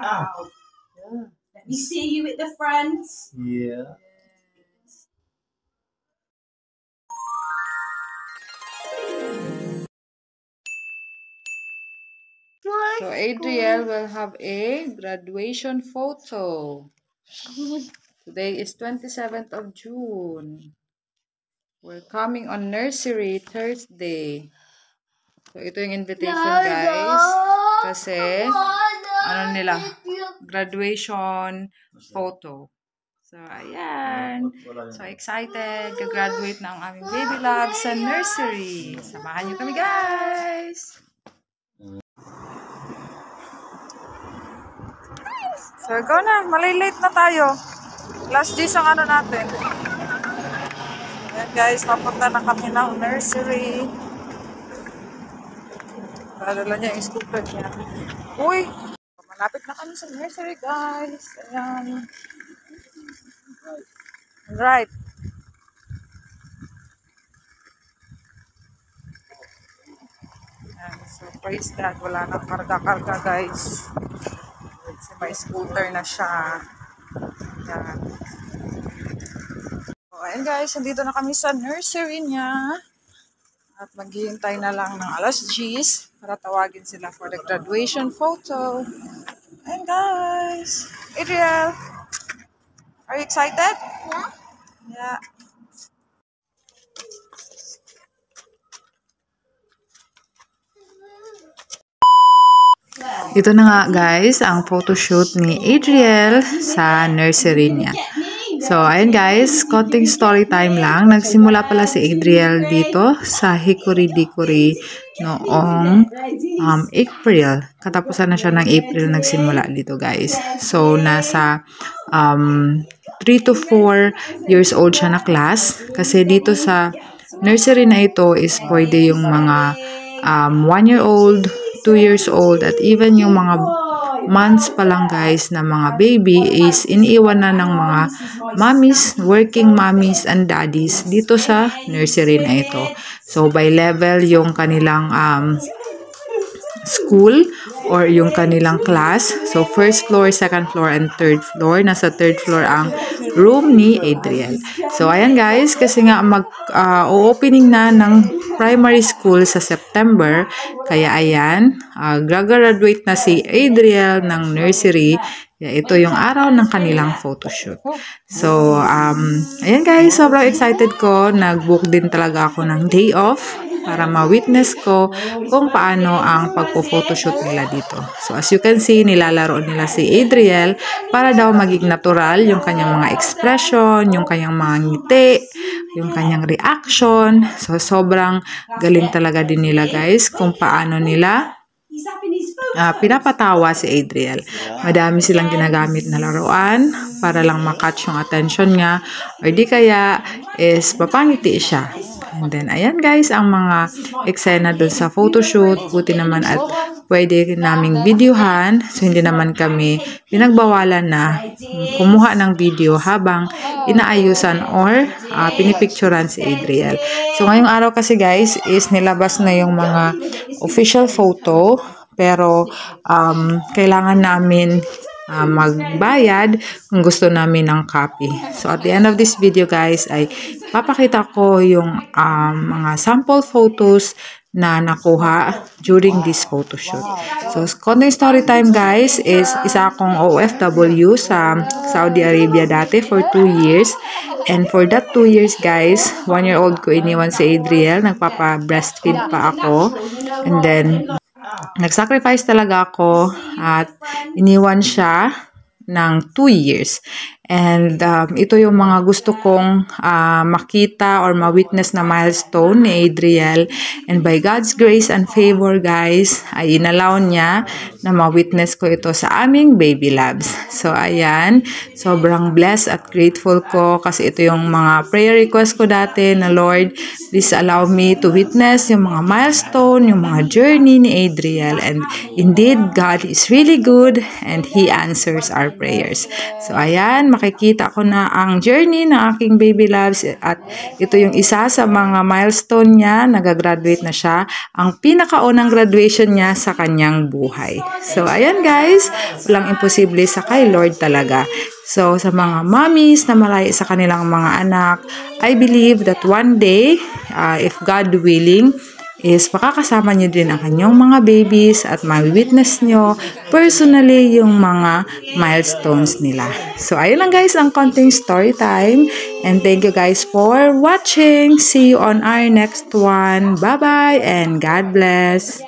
Yeah. Let me see you at the front. Yeah. So Adriel will have a graduation photo. Today is 27th of June. We're coming on nursery Thursday. So ito yung invitation guys. Kasi ano nila, graduation photo. So ayan. So excited. Gagraduate na ang aming baby love sa nursery. Samahan niyo kami guys. So, ikaw na. Malilate na tayo. Last days ang ano natin. Ayan guys, papunta na kami ng nursery. Padala niya yung scooter niya. Uy! Malapit na kami sa nursery guys. Ayan. Right. Ayan. So, praise God. Wala nang karga-karga guys. Kasi may scooter na siya. Yan. So, ayan guys, nandito na kami sa nursery niya. At maghihintay na lang ng alas 10 para tawagin sila for the graduation photo. Ayan guys. Adriel, are you excited? Yeah. Yeah. Ito na nga guys, ang photoshoot ni Adriel sa nursery niya. So, ayun guys, konting story time lang. Nagsimula pala si Adriel dito sa Hickory Dickory noong April. Katapusan na siya ng April nagsimula dito guys. So, nasa 3 to 4 years old siya na class. Kasi dito sa nursery na ito is pwede yung mga 1-year-old, 2 years old, at even yung mga months pa lang guys na mga baby is iniiwan na ng mga mommies, working mommies and daddies dito sa nursery na ito. So by level yung kanilang school or yung kanilang class. So first floor, second floor, and third floor. Nasa third floor ang room ni Adriel. So ayan guys, kasi nga mag-opening na ng primary school sa September. Kaya ayan, graduate na si Adriel ng nursery. Ito yung araw ng kanilang photoshoot. So, ayan guys, sobrang excited ko. Nag-book din talaga ako ng day off para ma-witness ko kung paano ang pagpo-photoshoot nila dito. So, as you can see, nilalaro nila si Adriel para daw maging natural yung kanyang mga expression, yung kanyang mga ngiti, yung kanyang reaction. So, sobrang galing talaga din nila guys kung paano nila pinapatawa si Adriel. Madami silang ginagamit na laruan para lang makatch yung attention niya, or di kaya is papangiti siya. And then, ayan guys, ang mga eksena dun sa photoshoot. Buti naman at pwede naming videohan. So, hindi naman kami pinagbawalan na kumuha ng video habang inaayusan or pinipicturan si Adriel. So, ngayong araw kasi guys is nilabas na yung mga official photo. Pero, kailangan namin magbayad kung gusto namin ng copy. So, at the end of this video guys, ay papakita ko yung mga sample photos na nakuha during this photo shoot. So, konting story time guys is isa akong OFW sa Saudi Arabia dati for 2 years. And for that 2 years guys, 1-year-old ko iniwan si Adriel. Nagpapa-breastfeed pa ako. And then, nag-sacrifice talaga ako at iniwan siya ng 2 years. And ito yung mga gusto kong makita or ma-witness na milestone ni Adriel. And by God's grace and favor guys, ay inalaw niya na ma-witness ko ito sa aming baby labs. So ayan, sobrang blessed at grateful ko kasi ito yung mga prayer request ko dati na Lord, please allow me to witness yung mga milestone, yung mga journey ni Adriel. And indeed, God is really good and He answers our prayers. So ayan, makikita ko na ang journey ng aking baby loves at ito yung isa sa mga milestone niya, nagagraduate na siya, ang pinakaunang graduation niya sa kanyang buhay. So ayan guys, walang imposible sa kay Lord talaga. So sa mga mommies na malayo sa kanilang mga anak, I believe that one day, if God willing, is makakasama nyo din ang kanyang mga babies at ma-witness nyo personally yung mga milestones nila. So, ayun lang guys ang konting story time. And thank you guys for watching. See you on our next one. Bye-bye and God bless.